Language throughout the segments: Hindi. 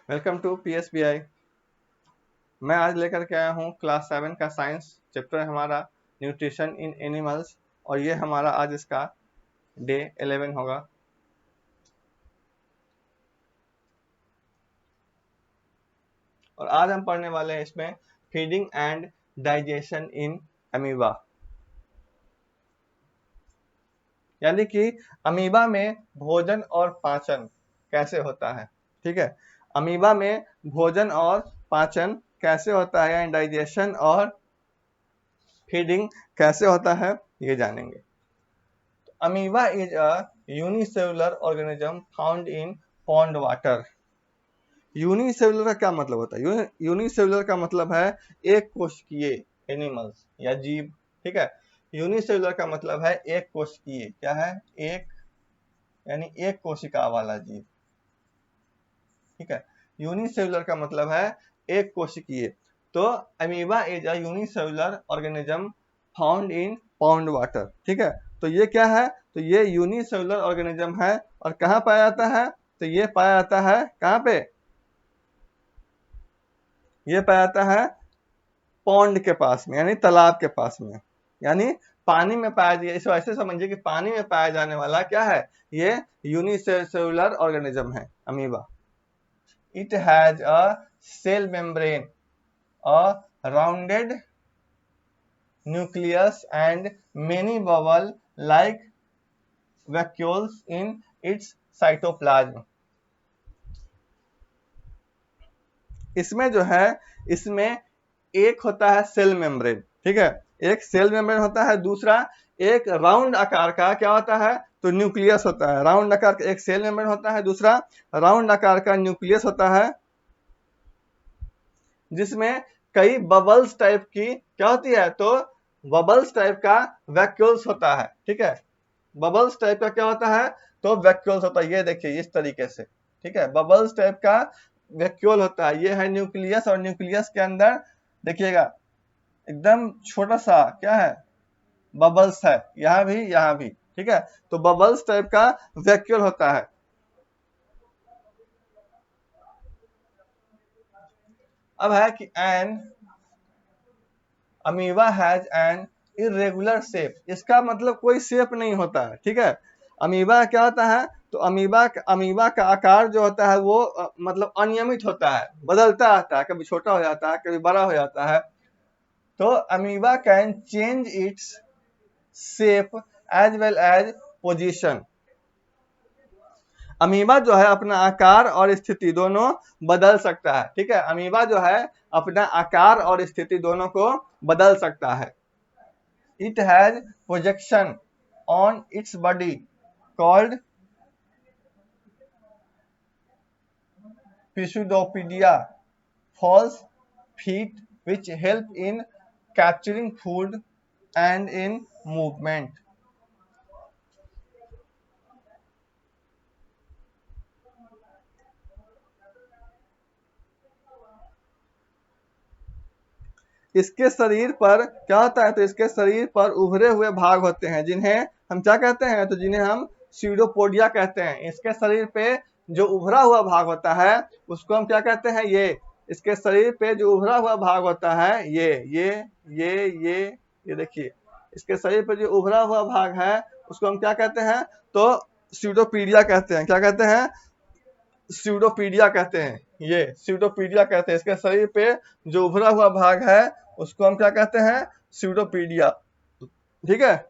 Welcome to PSBI। मैं आज लेकर के आया हूँ क्लास 7 का साइंस चैप्टर हमारा न्यूट्रिशन इन एनिमल्स, और ये हमारा आज इसका डे 11 होगा। और आज हम पढ़ने वाले हैं इसमें feeding and digestion in amoeba. यानी कि अमीबा में भोजन और पाचन कैसे होता है। ठीक है, अमीबा में भोजन और पाचन कैसे होता है, यानी डाइजेशन और फीडिंग कैसे होता है, ये जानेंगे। Amoeba is a unicellular organism found in pond water. Unicellular का क्या मतलब होता है? यूनिसेलुलर का मतलब है एक कोशिकीय एनिमल्स या जीव। ठीक है, यूनिसेलुलर का मतलब है एक कोशिकीय। क्या है? एक, यानी एक कोशिका वाला जीव। ठीक है, यूनिसेलुलर का मतलब है एक कोशिकीय। तो amoeba is a unicellular organism found in pond water. ठीक है, तो ये क्या है? तो ये यूनिसेलुलर ऑर्गेनिज्म है। और कहाँ पाया जाता है? तो ये पाया जाता है कहाँ पे? ये पाया जाता है पॉन्ड के पास में, यानी तालाब के पास में, यानी पानी में पाया जाए। इस ऐसे समझिए कि पानी में पाया जाने वाला क्या है? ये यूनिसेलुलर ऑर्गेनिज्म है amoeba. It has a cell membrane, a rounded nucleus, and many bubble-like vacuoles in its cytoplasm. इसमें जो है, इसमें एक होता है सेल मेम्ब्रेन। ठीक है, एक सेल मेम्ब्रेन होता है। दूसरा एक राउंड आकार का क्या होता है? तो न्यूक्लियस होता है। राउंड आकार का एक सेल मेम्ब्रेन होता है, दूसरा राउंड आकार का न्यूक्लियस होता है, जिसमें कई बबल्स टाइप की क्या होती है? तो बबल्स टाइप का वैक्यूल्स होता है। ठीक है, बबल्स टाइप का क्या होता है? तो वैक्यूल्स होता है। ये देखिए इस तरीके से। ठीक है, बबल्स टाइप का वैक्यूल होता है। ये है न्यूक्लियस, और न्यूक्लियस के अंदर देखिएगा एकदम छोटा सा क्या है? बबल्स है, यहाँ भी यहाँ भी। ठीक है, तो बबल्स टाइप का वैक्यूल होता है। अब है कि an amoeba has an irregular shape. इसका मतलब कोई शेप नहीं होता है। ठीक है, अमीबा क्या होता है? तो अमीबा का आकार जो होता है वो मतलब अनियमित होता है, बदलता रहता है, कभी छोटा हो जाता है, कभी बड़ा हो जाता है। तो amoeba can change its shape as well as position. Amoeba जो है अपना आकार और स्थिति दोनों बदल सकता है। ठीक है, अमीबा जो है अपना आकार और स्थिति दोनों को बदल सकता है। It has projection on its body called pseudopodia, false feet, which help in capturing food and in movement. इसके शरीर पर क्या होता है? तो इसके शरीर पर उभरे हुए भाग होते हैं, जिन्हें हम क्या कहते हैं? तो जिन्हें हम स्यूडोपोडिया कहते हैं। इसके शरीर पे जो उभरा हुआ भाग होता है उसको हम क्या कहते हैं? ये इसके शरीर पे जो उभरा हुआ भाग होता है ये देखिए, इसके शरीर पे जो उभरा हुआ भाग है उसको हम क्या कहते हैं? तो स्यूडोपीडिया कहते हैं। क्या कहते हैं? स्यूडोपीडिया कहते हैं। ये स्यूडोपीडिया कहते हैं। इसके शरीर पे जो उभरा हुआ भाग है उसको हम क्या कहते हैं? स्यूडोपीडिया। ठीक है,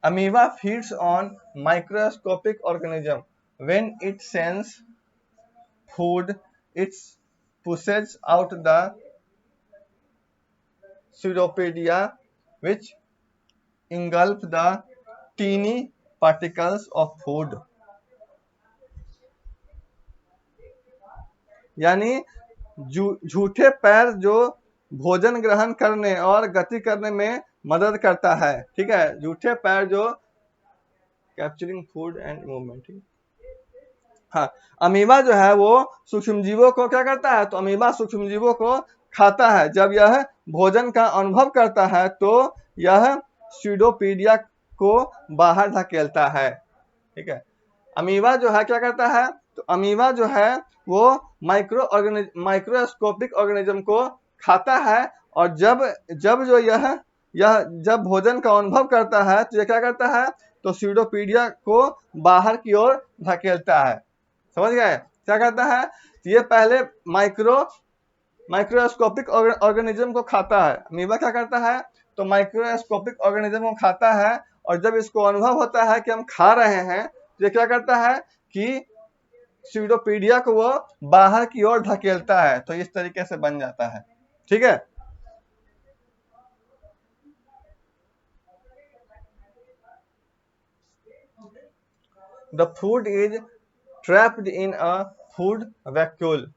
amoeba feeds on microscopic organism. When it sends food, it pushes out the pseudopodia, which engulf the teeny particles of food. यानी झूठे पैर जो भोजन ग्रहण करने और गति करने में मदद करता है। ठीक है, झूठे पैर जो कैप्चरिंग फूड एंड मूवमेंट। हाँ, अमीबा जो है वो सूक्ष्म जीवों को क्या करता है? तो अमीबा सूक्ष्म जीवों को खाता है। जब यह भोजन का अनुभव करता है तो यह स्यूडोपीडिया को बाहर धकेलता है। ठीक है, अमीबा जो है क्या करता है, तो अमीबा जो है वो माइक्रोस्कोपिक ऑर्गेनिज्म को खाता है, और जब जब जो यह जब भोजन का अनुभव करता है तो यह क्या करता है, तो स्यूडोपीडिया को बाहर की ओर धकेलता है। समझ गए क्या करता है, तो ये पहले माइक्रोस्कोपिक ऑर्गेनिज्म को खाता है। अमीबा क्या करता है, तो माइक्रोस्कोपिक ऑर्गेनिज्म को खाता है, और जब इसको अनुभव होता है कि हम खा रहे हैं तो ये क्या करता है कि स्यूडोपीडिया को वो बाहर की ओर धकेलता है। तो इस तरीके से बन जाता है। ठीक है, the food is trapped in a food vacuole.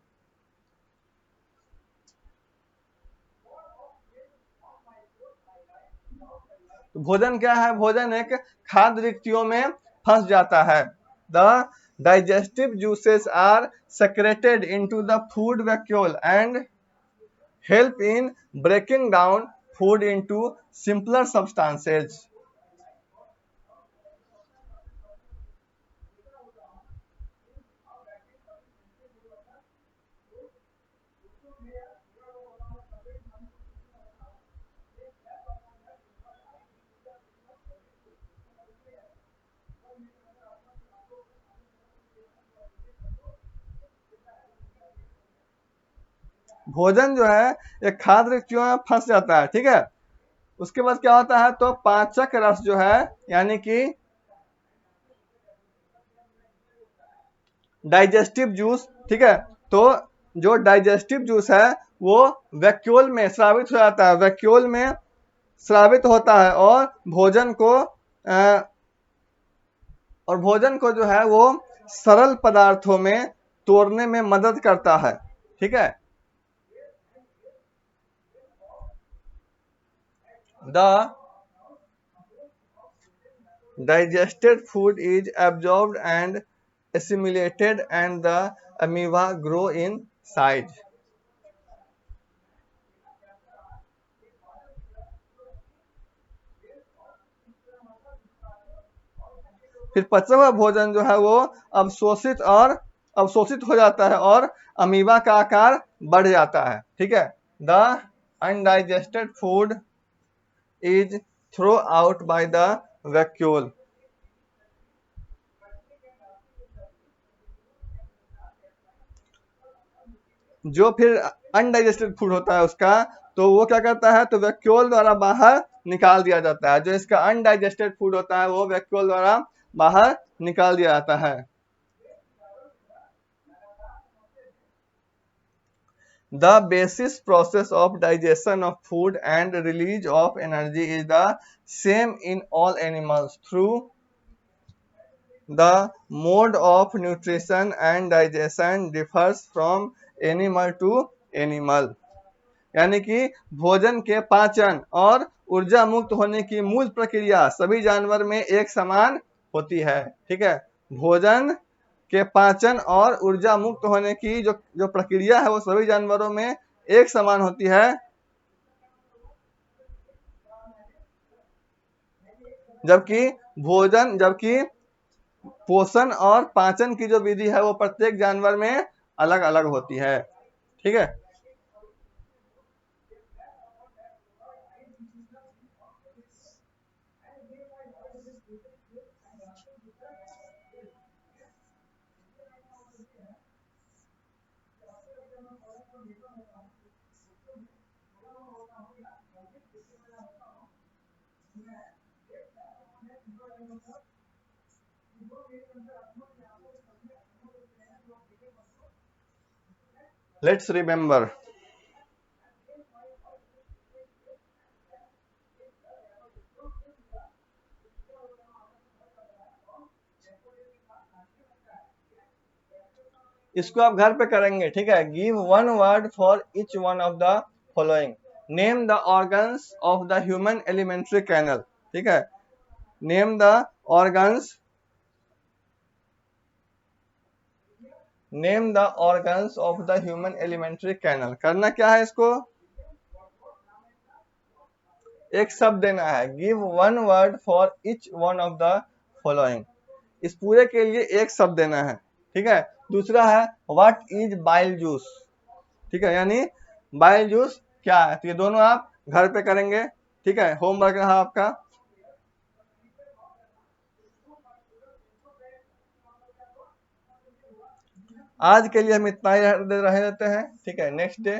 तो भोजन क्या है, भोजन एक खाद्य रिक्तियों में फंस जाता है। The digestive juices are secreted into the food vacuole and help in breaking down food into simpler substances. भोजन जो है एक खाद्य रिक्तियों में फंस जाता है। ठीक है, उसके बाद क्या होता है, तो पाचक रस जो है यानी कि डाइजेस्टिव जूस, ठीक है, तो जो डाइजेस्टिव जूस है वो वैक्यूल में स्रावित हो जाता है, वैक्यूल में स्रावित होता है, और भोजन को जो है वो सरल पदार्थों में तोड़ने में मदद करता है। ठीक है, the digested food is absorbed and assimilated and the amoeba grow in size. फिर पचा हुआ भोजन जो है वो अवशोषित हो जाता है और अमीबा का आकार बढ़ जाता है। ठीक है, the undigested food is throw out by the vacuole. जो फिर अनडाइजेस्टेड फूड होता है उसका, तो वो क्या करता है, तो वैक्यूल द्वारा बाहर निकाल दिया जाता है। जो इसका अनडाइजेस्टेड फूड होता है वो वैक्यूल द्वारा बाहर निकाल दिया जाता है। The basis process of digestion of food and release of energy is the same in all animals through the mode of nutrition and digestion differs from animal to animal। यानी कि भोजन के पाचन और ऊर्जा मुक्त होने की मूल प्रक्रिया सभी जानवर में एक समान होती है। ठीक है, भोजन के पाचन और ऊर्जा मुक्त होने की जो जो प्रक्रिया है वो सभी जानवरों में एक समान होती है, जबकि पोषण और पाचन की जो विधि है वो प्रत्येक जानवर में अलग अलग होती है। ठीक है, लेट्स रिमेम्बर, इसको आप घर पे करेंगे। ठीक है, give one word for each one of the following. Name the organs of the human alimentary canal. ठीक है, name the organs of the human alimentary canal. करना क्या है इसको, एक शब्द देना है, give one word for each one of the following, इस पूरे के लिए एक शब्द देना है, ठीक है। दूसरा है व्हाट इज बाइल जूस, ठीक है, यानी बाइल जूस क्या है, तो ये दोनों आप घर पे करेंगे, ठीक है, होमवर्क रहा आपका। आज के लिए हम इतना ही रह देते हैं, ठीक है, नेक्स्ट डे